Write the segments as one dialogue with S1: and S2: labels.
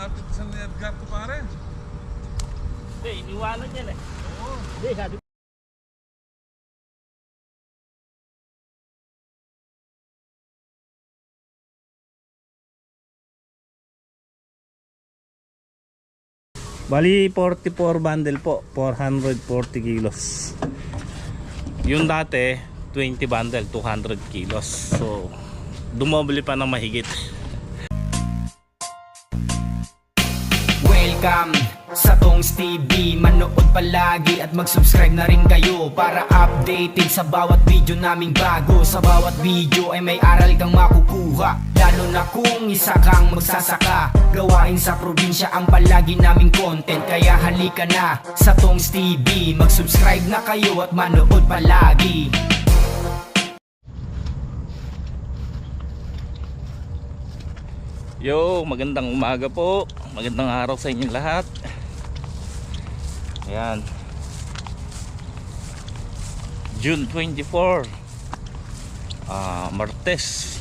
S1: malapit sa Edgar to pare.
S2: Hindi, iniwanan yan eh.
S1: Oo.
S2: Hindi, sabi. Bali 44 bundle po, 440 kilos. Yung dati 20 bundle, 200 kilos. So dumoble pa ng mahigit.
S3: Welcome sa Tongs TV. Manood palagi at mag-subscribe na rin kayo para updated sa bawat video naming bago. Sa bawat video ay may aral kang makukuha, lalo na kung isa kang magsasaka. Gawain sa probinsya ang palagi naming content, kaya halika na sa Tongs TV. Mag-subscribe na kayo at manood palagi.
S2: Yo, magandang umaga po. Magandang araw sa inyong lahat. Ayan, June 24, Martes.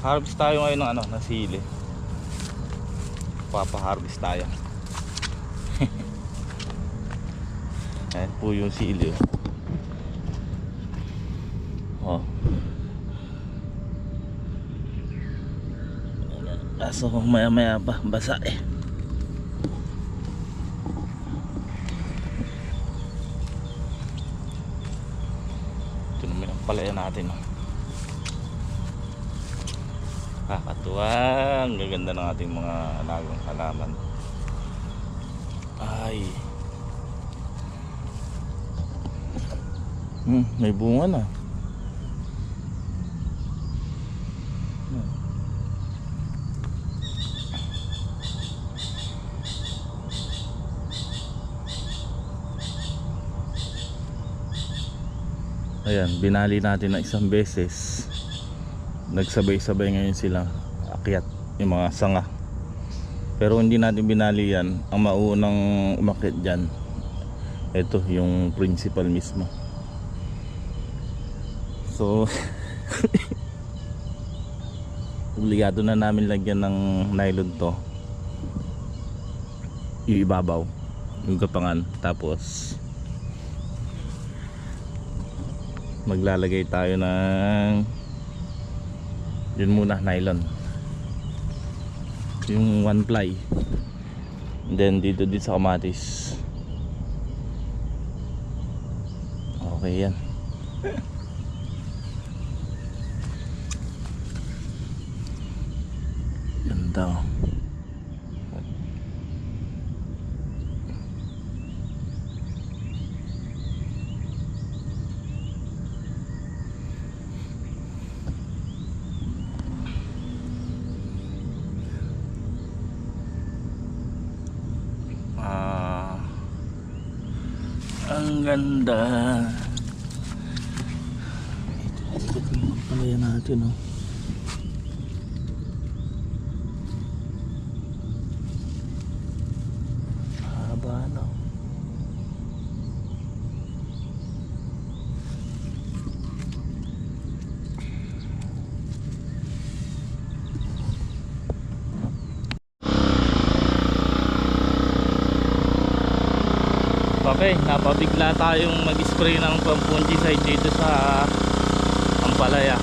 S2: Harvest tayo ngayon ng ng sili. Papa-harvest tayo. Ayan po yung sili. Oh. Kaso maya maya pa basa eh. Ito naman ang palaya natin. Kakatuwa. Ang gaganda ng ating mga alagang halaman. Ay. May bunga na. Ayan, binali natin na isang beses. Nagsabay-sabay ngayon sila akyat, yung mga sanga. Pero hindi natin binali yan. Ang maunang umakyat dyan, ito yung principal mismo. So obligado na namin lagyan ng nylon to, yung ibabaw, yung gapangan. Tapos maglalagay tayo ng yun muna, nylon, yung one ply. And then dito sa kamatis. Okay yan. Ganda oh. Ang ganda. Ikot yung palaya natin oh. Haba no. Okay, napabigla tayong mag-spray ng fungicide dito sa Ampalaya.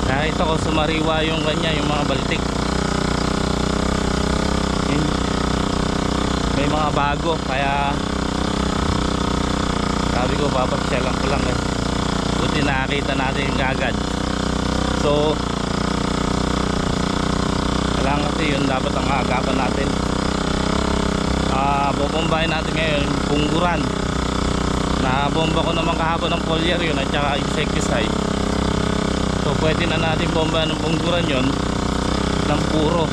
S2: Nakita ko sumariwa yung kanya, yung mga baltik. May mga bago, kaya sabi ko papasyalan ko lang eh. Buti nakakita natin yung agad. So kailangan kasi yun dapat ang agapan natin. Bubombahin natin ngayon pungguran. Nabomba ko naman kahapon ng foliar yun at saka insecticide. So pwede na natin bomba ng pungguran yun ng puro.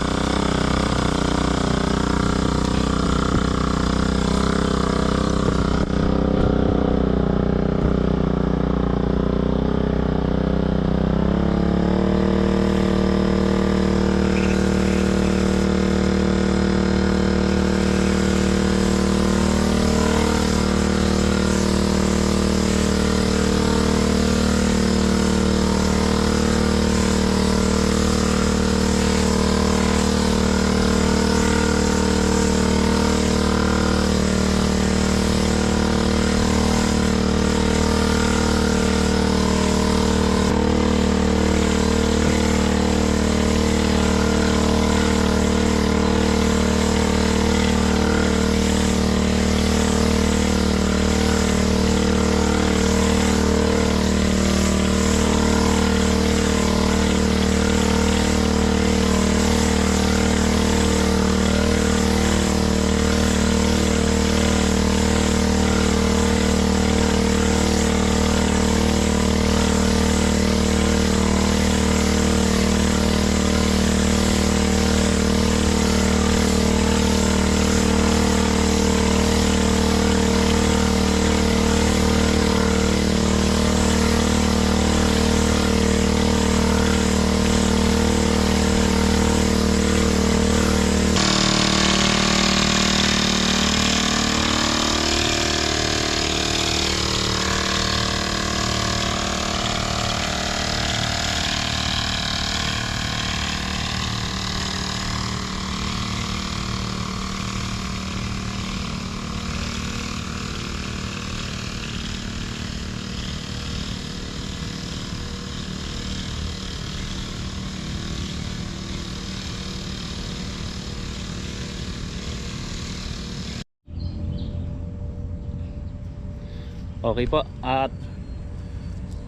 S2: Okay po, at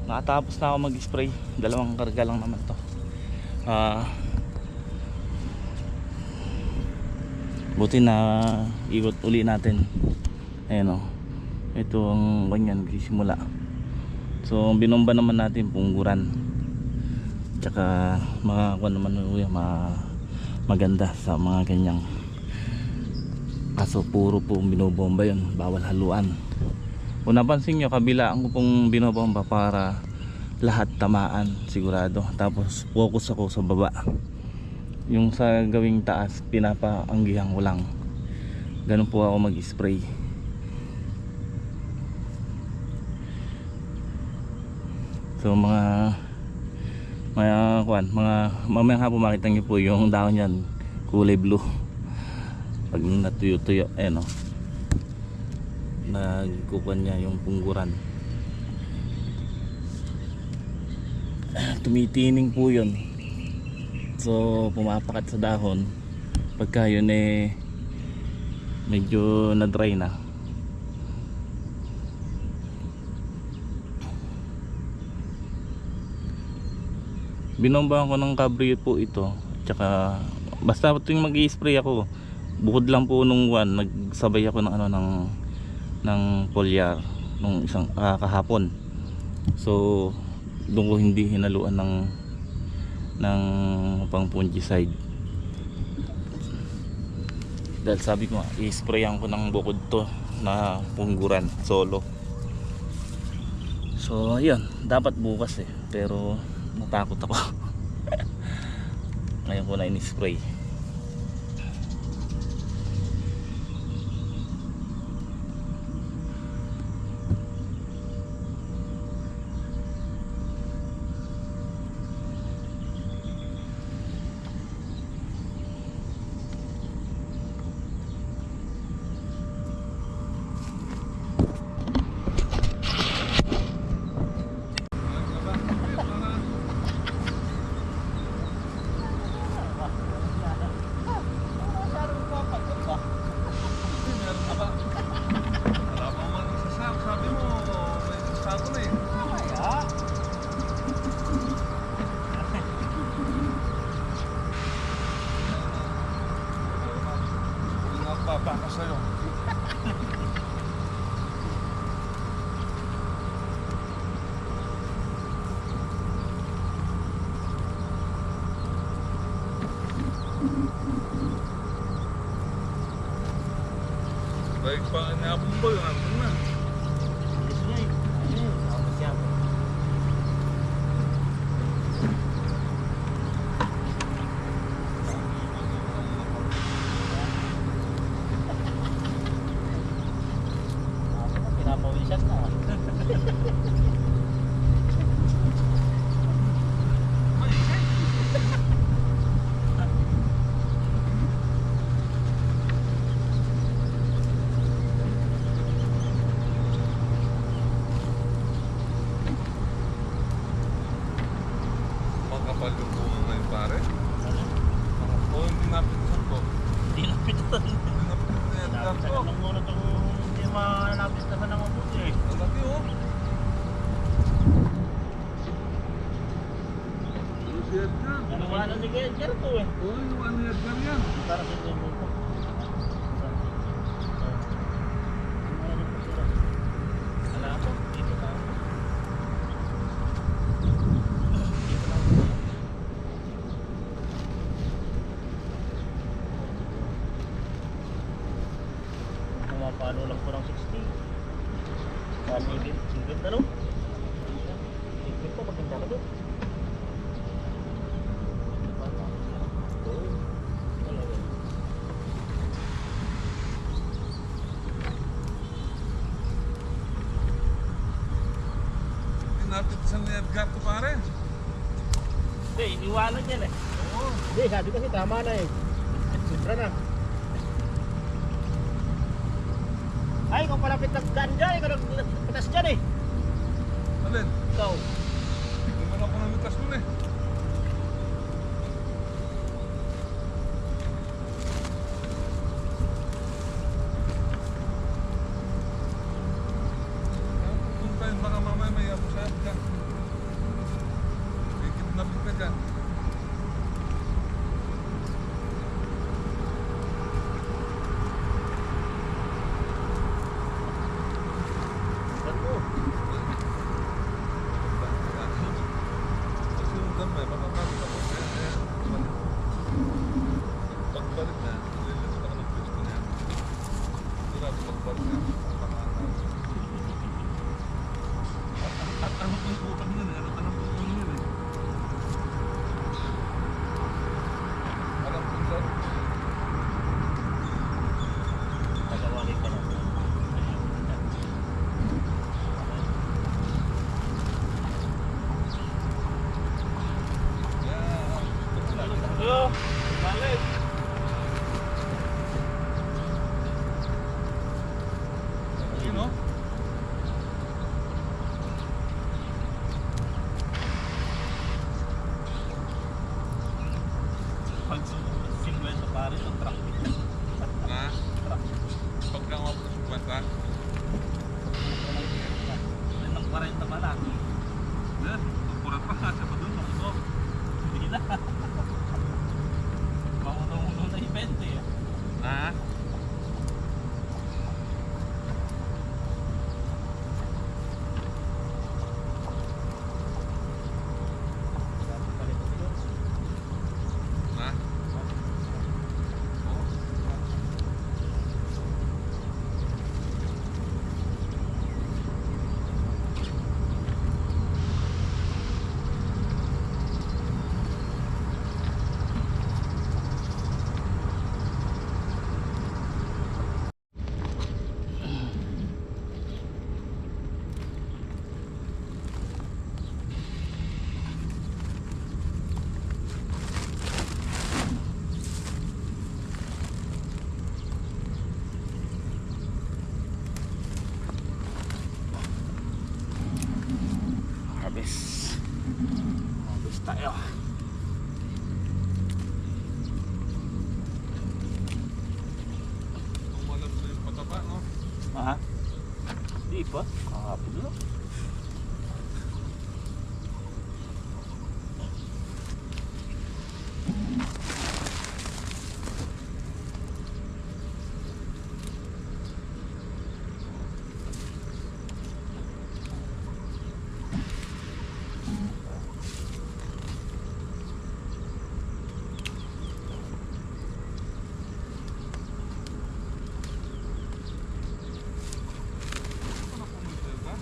S2: nakatapos na ako mag-spray. Dalawang karga lang naman to. Buti na ikot uli natin. Ayan o, ito ang ganyan nagsisimula. So binomba naman natin pungguran, tsaka makakuha naman maganda sa mga ganyang. Kaso puro po binobomba yun, bawal haluan. Kung napansin nyo, kabilaan ko pong binobomba para lahat tamaan sigurado. Tapos focus ako sa baba. Yung sa gawing taas, pinapaanggihan ko lang. Ganun po ako mag-spray. So mga mamaya hapon makita nyo po yung dahon yan, kulay blue. Pag natuyo-tuyo, ayan o, nagkukuhan niya yung pungguran. Tumitining po yun. So pumapakat sa dahon. Pagka yun medyo na dry na, binombahan ko ng cabrio po ito. Tsaka basta tuwing mag-i-spray ako, bukod lang po nung nagsabay ako ng foliar nung isang kahapon. So doon ko hindi hinaluan ng pang fungicide, dahil sabi ko i-sprayan ko ng bukod to na pungguran solo. So ayun, dapat bukas pero natakot ako. Ngayon ko na in-spray.
S1: Baka sa'yo. Baik pa nga po yung hapon na.
S2: Pinapawisan na.
S1: Makapal yung bunga ngayon pare. O hindi napitan ko.
S2: Hindi napitan.
S1: Hindi napitan na yan.
S2: Napitan lang muna itong hindi napitan ng mabuti eh.
S1: Ang laki oh. Ano si Edgar?
S2: Ano ni Edgar to eh.
S1: Oo, yung ano ni Edgar yan.
S2: Para sa inyo mo po. Wala po. Dito na. Pumapalo lang po ng 60. Sigit na no? Sigit po, maganda ka doon.
S1: Hindi napitan ni Edgar to pare.
S2: Hindi, iniwanan yan eh.
S1: Oo.
S4: Hindi, sabi kasi tama na eh. Sobra na. Ay, kung palapit nagdaan dyan, ikaw nagpatas dyan eh.
S1: Alin?
S4: Ikaw.
S1: Hindi man ako namitas nun eh. may makakabit ako. Pagbalik na, nililit ako ng pwesto niya. Sigurado pagbalik na, pakanal. At ano po yung bukang yun eh? Ano tanong po yung yun eh? Alam po sir?
S4: Tagawali ka na.
S1: Hello! Balik! Ayun o.
S4: Pag 50 pare sa truck.
S1: Na? Pagka nga po sa 50.
S4: May nang 40 pala.
S1: Pura pa nga siya pa doon. Ano?
S4: Hindi na. Mauna-una na i-20 eh.
S1: Ha? Na? Oo.
S2: Harvest. Harvest tayo.
S1: Umalam na yung pataba, no?
S2: Ha? Di pa? Kahapon lang.
S1: Ano po mo sir ba?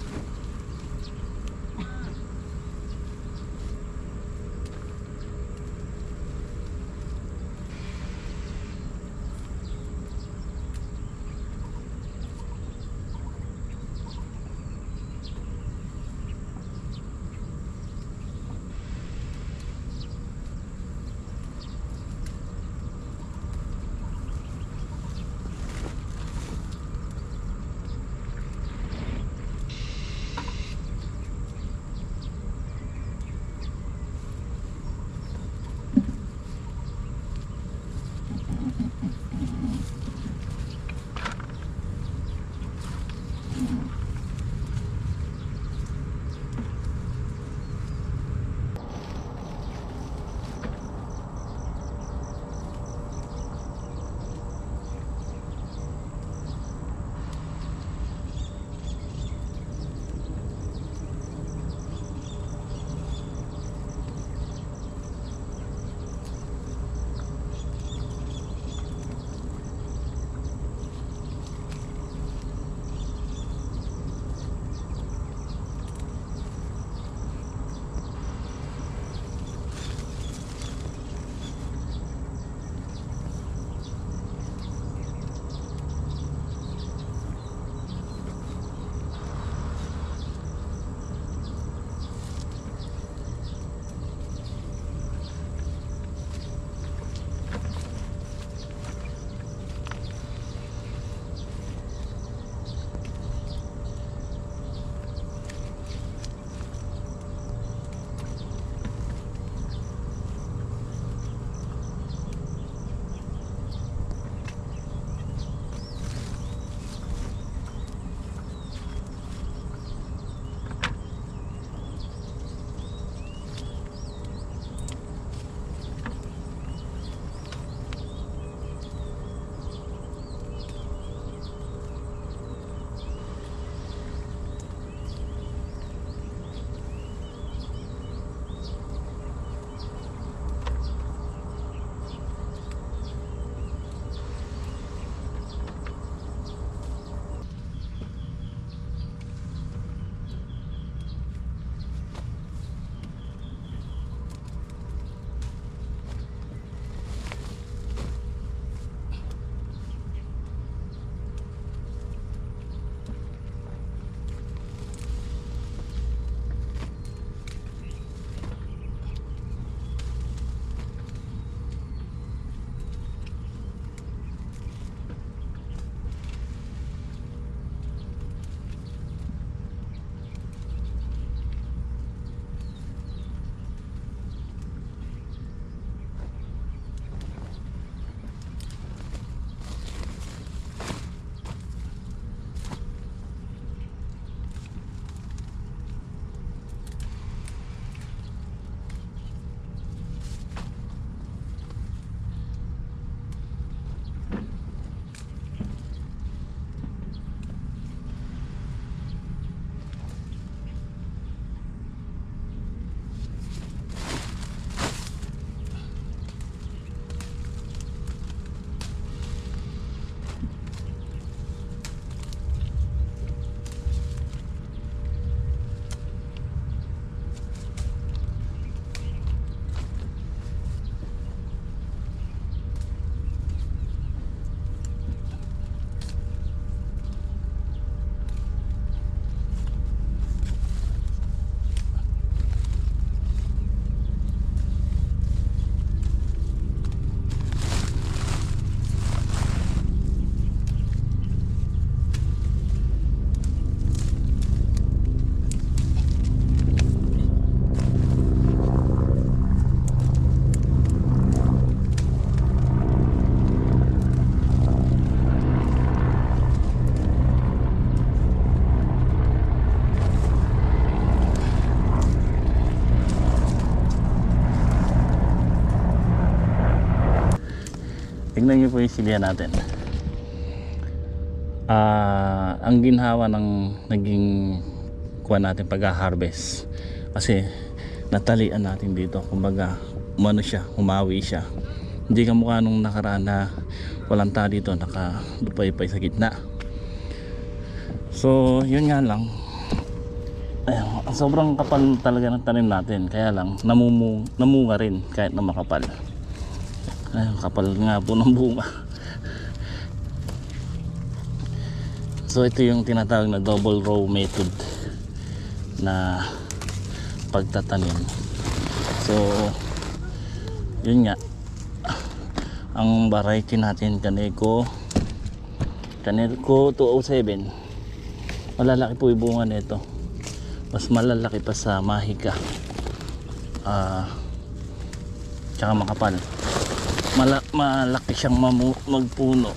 S2: tignan niyo po yung silihan natin. Ang ginhawa ng naging kuha natin pag-harvest, kasi natalian natin dito, kumbaga umano siya, humawi siya. Hindi kamukha nung nakaraan na walang tali dito, nakalupay-pay sa gitna. So yun nga lang, ayun, sobrang kapal talaga ng tanim natin, kaya lang namunga rin kahit na makapal. Ayun, kapal nga po ng bunga. So ito yung tinatawag na double row method na pagtatanim. So yun nga, ang variety natin Kaneko 207, malalaki po yung bunga nito, mas malalaki pa sa Mahika, tsaka makapal. Malaki siyang magpuno,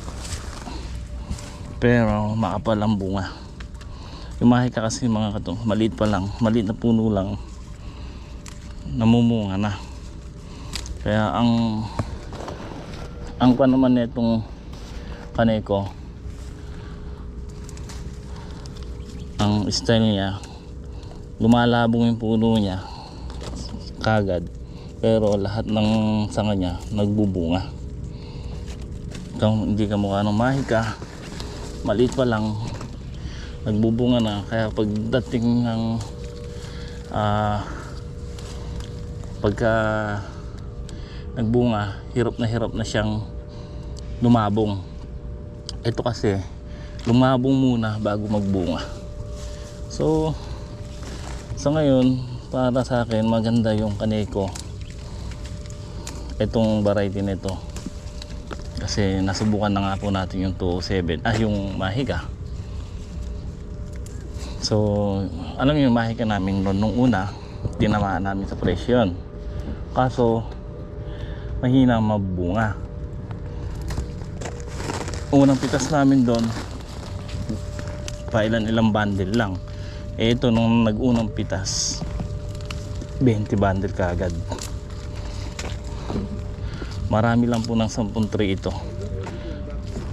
S2: pero makapal ang bunga. Yung Mahika kasi mga kato, maliit pa lang, maliit na puno lang, namumunga na. Kaya ang pa naman nitong Kaneko, ang style niya, lumalabong yung puno niya kagad, pero lahat ng sanga niya nagbubunga. Hindi kamukha ng Mahika, maliit pa lang nagbubunga na. Kaya pagdating ng pagka nagbunga, hirap na siyang lumabong. Ito kasi lumabong muna bago magbunga. So sa ngayon, para sa akin maganda yung Kaneko, itong variety nito, kasi nasubukan na nga po natin yung 207, yung Mahika. So alam niyo yung Mahika namin nung una, tinamaan namin sa presyo yun, kaso mahina mabunga. Unang pitas namin doon, ilang bundle lang. Ito nung nag-unang pitas, 20 bundle kaagad. Marami lang po ng 10 tray ito,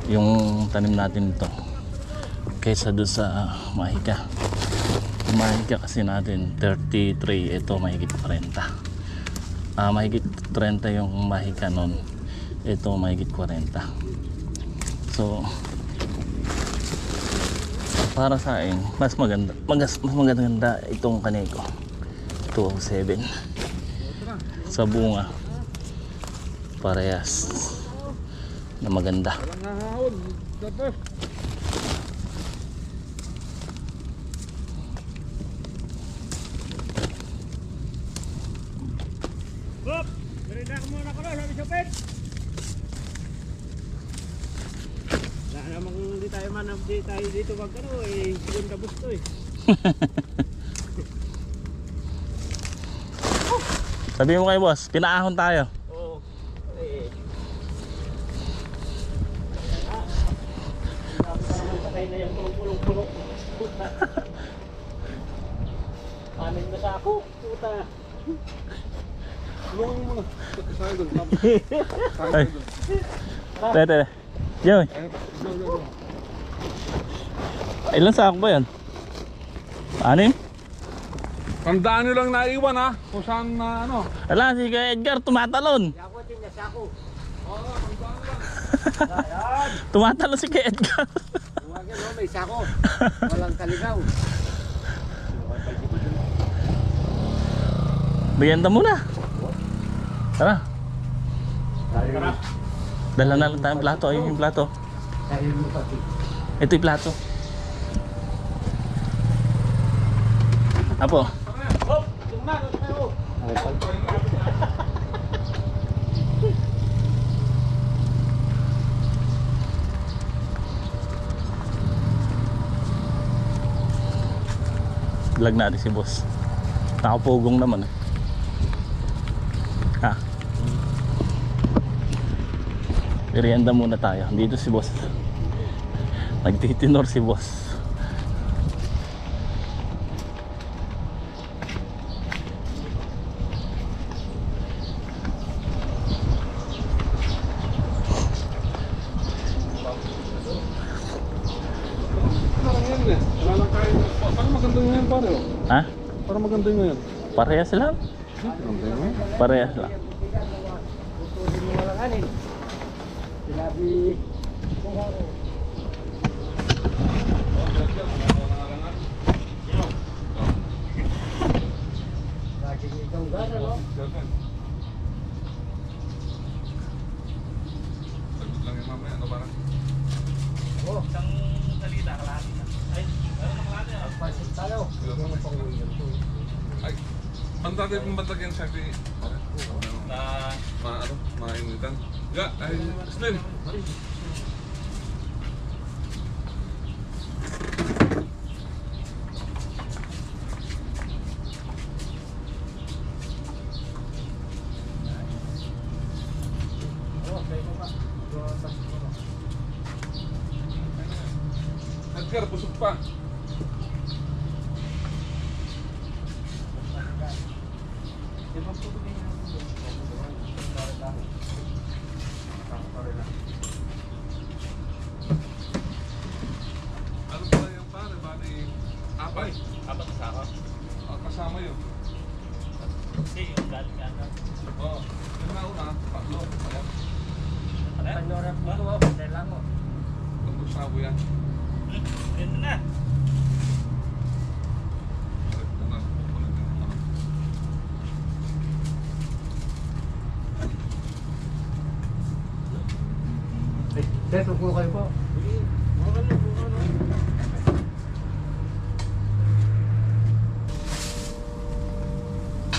S2: yung tanim natin ito, kaysa doon sa Mahika. Yung Mahika kasi natin 30 tray, ito mahigit 40. Mahigit 30 yung Mahika nun, ito mahigit 40. So para sa akin, mas maganda itong Kaneko 207 sa bunga, parehas na maganda.
S4: Hop! Merenda ka muna ko na, sabi Chopin! Wala namang di tayo dito magkano segunda gusto
S2: Sabi mo kay boss, pinaahon tayo.
S4: Oo. Patay na yung pulong-pulong. Amin na sa ako. Puta.
S1: Tulungan mo muna. Saan doon?
S2: Ay. Tete. Yoy. Ilan sako ba yan? 6?
S1: Tandaan nyo lang naiwan ha, kung saan na ano.
S2: Ala, si Kuya Edgar tumatalon.
S4: Ako din na sa ako.
S2: Tumatalon si Kuya Edgar.
S4: Tumagal mo, may sako. Walang kaligaw.
S2: Bigyan muna. Tara.
S4: Tara.
S2: Dala na lang tayong plato. Ayun yung plato. Ito yung plato. Apo.
S4: Hop! Tumna! Tumna!
S2: Vlog natin si boss. Nakapugong naman eh. Ha. Merienda muna tayo. Dito si boss. Nagtitinor si boss.
S1: ganito yung ngayon?
S2: Parehas lang.
S1: Ganito yung ngayon?
S2: Parehas lang.
S4: Tutusin mo walang anin. Sinabi, laging ikaw gana, no?
S1: Sagot lang yung mamaya, ano parang?
S4: Oh,
S2: Isang salita, kalahati na. Ay, meron ng kalahati.
S4: pansit tayo.
S1: Ay, ang dati pong batagyan siya si...
S2: Na
S1: Mainitan. Ya, ay, Slim. Edgar, busog pa. Ano pala yung pare? Bali, apat.
S2: Apat na sako.
S1: Kasama yun.
S2: Kasi yung galing yata.
S1: Oo. Yung nauna, tatlo. Ayan.
S4: Panyorap mo ko, patay lang mo.
S1: Tatlong sabo yan.
S2: Ganito na.
S1: Ito na. Kukunin din yung ano.
S4: Sir, tupo kayo po.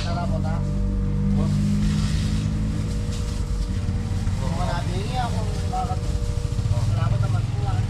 S4: Sarap na. Kung manabingi ako, bakit? Salamat naman po lang.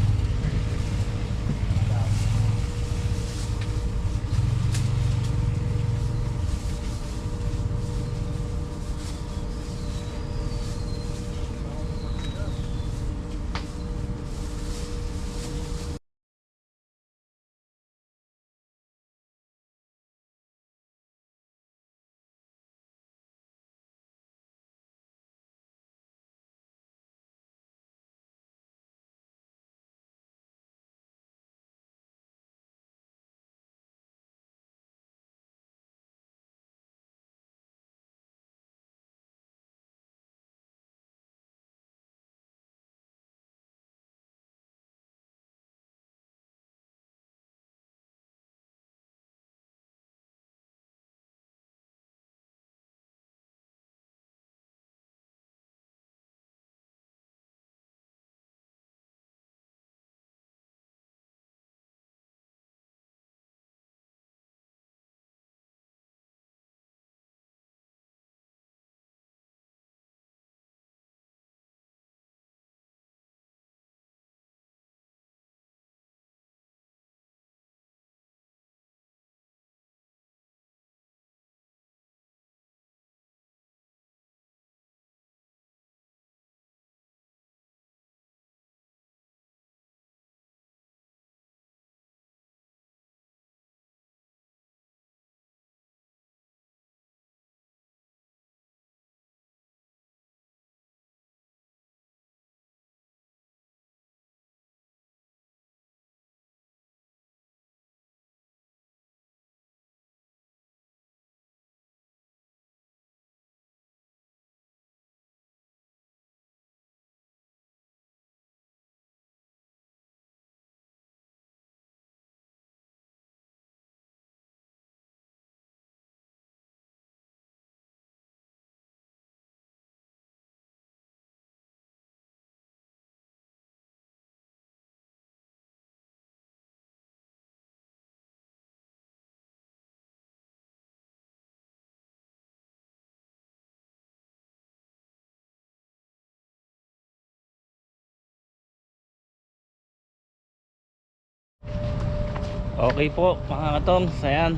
S2: Okay po mga katong, ayan.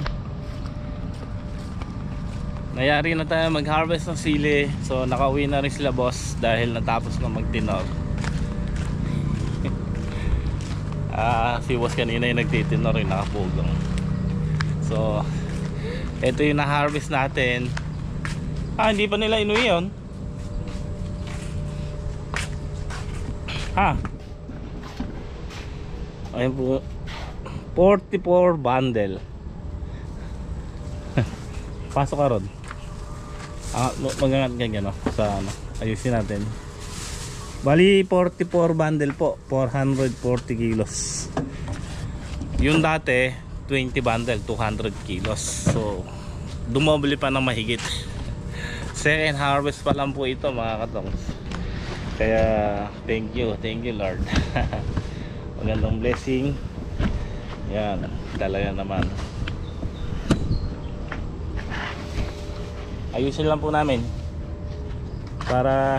S2: Nayari na tayo mag-harvest ng sili. So nakauwi na rin sila boss dahil natapos na magtinog. Si boss kanina yung nagtitinor rin, nakapugong. So ito yung na-harvest natin. Hindi pa nila inuwi yun. Ayun po, 44 bundle. Pasok ka ron. Magangat ka gano sa ano. Ayusin natin. Bali 44 bundle po, 440 kilos. Yung dati 20 bundle, 200 kilos. So dumobili pa ng mahigit. Second harvest pa lang po ito mga katongs. Kaya thank you Lord. Magandang blessing. Yan, talaga naman. Ayusin lang po namin para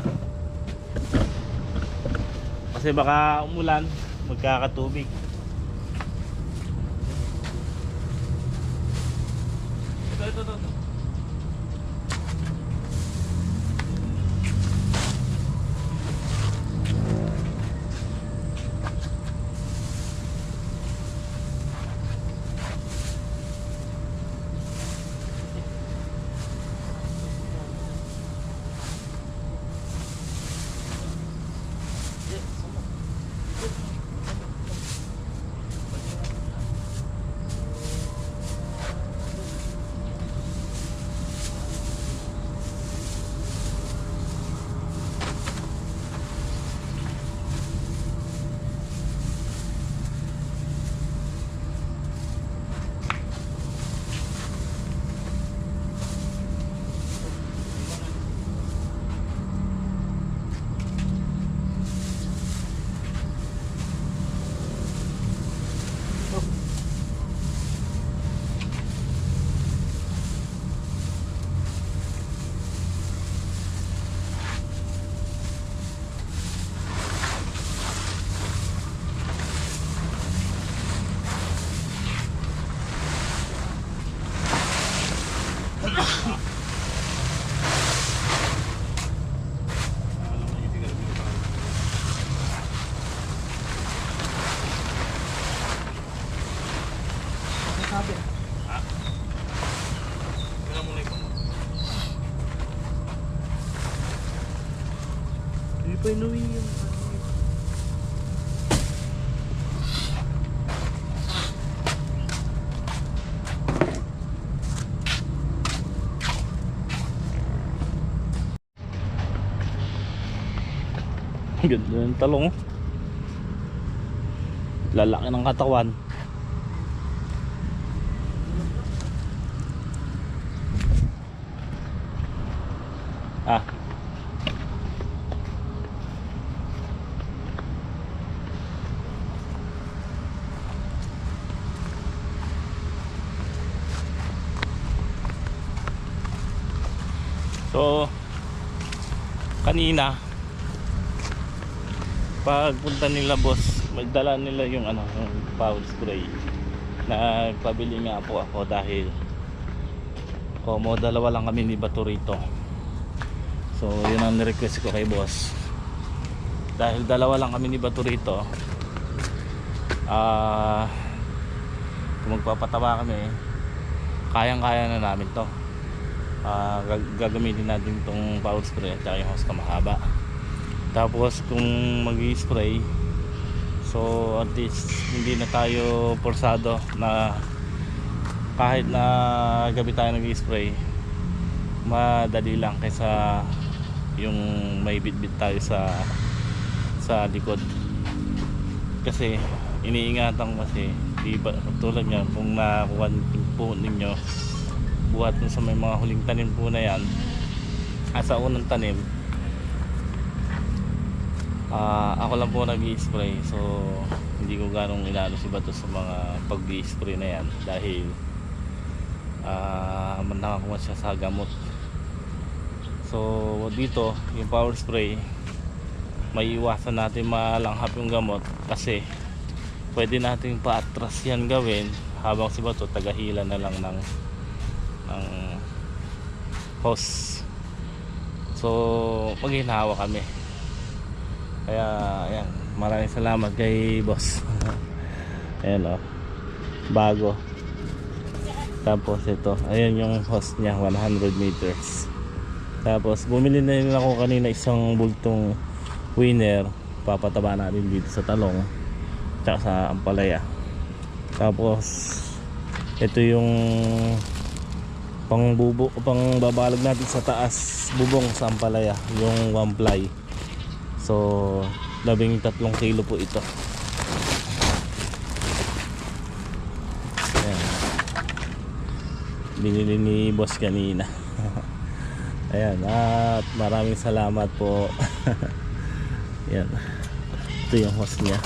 S2: kasi baka umulan, magkakatubig. Ito.
S4: Hindi pa inuwi yung
S2: Ganda ng talong. Lalaki ng katawan. Ah. So kanina pagpunta nila boss, magdala nila yung ano, yung foul spray. Nagpabili nga po ako dahil dalawa lang kami ni Bato rito. So yun ang request ko kay boss. Dahil dalawa lang kami ni Bato rito, kung magpapatawa kami, kayang-kaya na namin to. Gagamitin natin itong foul spray at saka yung hose na mahaba. Tapos kung mag-i-spray, so at least hindi na tayo porsado na kahit na gabi tayo nag-i-spray, madali lang kaysa yung may bitbit tayo sa likod. Kasi iniingatan kasi diba, tulad nga kung nakuha po ninyo buhat sa may mga huling tanim po na yan, sa unang tanim, ako lang po nag-i-spray. So hindi ko ganong inaano si Bato sa mga pag-i-spray na yan dahil nakakuha siya sa gamot. So dito yung power spray, may iwasan natin malanghap yung gamot kasi pwede natin pa-atras yan gawin habang si Bato tagahila na lang ng hose. So maghinawa kami. Kaya ayan, maraming salamat kay boss. Ayan o, bago. Tapos ito, ayan yung hose niya, 100 meters. Tapos bumili na rin ako kanina isang bultong winner, papataba natin dito sa talong tsaka sa ampalaya. Tapos ito yung pang babalog natin sa taas bubong sa ampalaya, yung one ply. So 13 kilo po ito. Ayan. Binili ni boss kanina. Ayan, at maraming salamat po. Ayan, ito yung hose niya.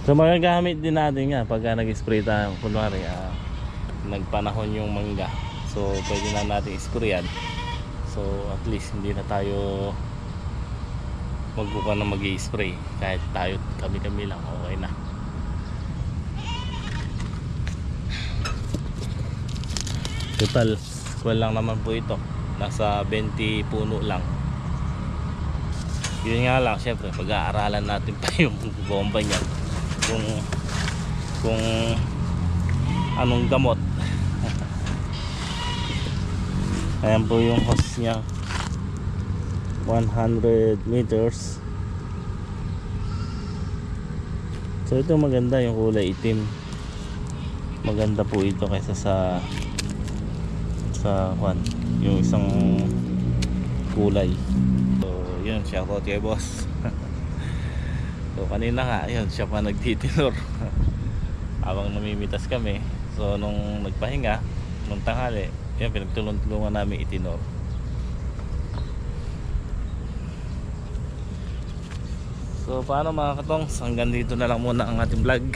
S2: So magagamit din natin nga pagka nag-spray tayo. Kunwari nagpanahon yung mangga, so pwede na natin isprayan. So at least hindi na tayo magbuka na mag-i-spray. Kahit tayo kami lang, okay na. Total kuwan lang naman po ito, nasa 20 puno lang. Yun nga lang, syempre pag-aaralan natin pa yung bomba niya, kung anong gamot. Ayan po yung hose nya, 100 meters. So ito maganda, yung kulay itim, maganda po ito kaysa sa yung isang kulay. So yun, shoutout kay boss. So kanina nga, yun, siya pa nagtitinor habang namimitas kami. So nung nagpahinga nung tanghali, yun, pinagtulong-tulungan namin itinor. So paano mga katongs, hanggang dito na lang muna ang ating vlog.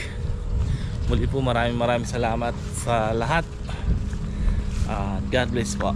S2: Muli po maraming salamat sa lahat. God bless po.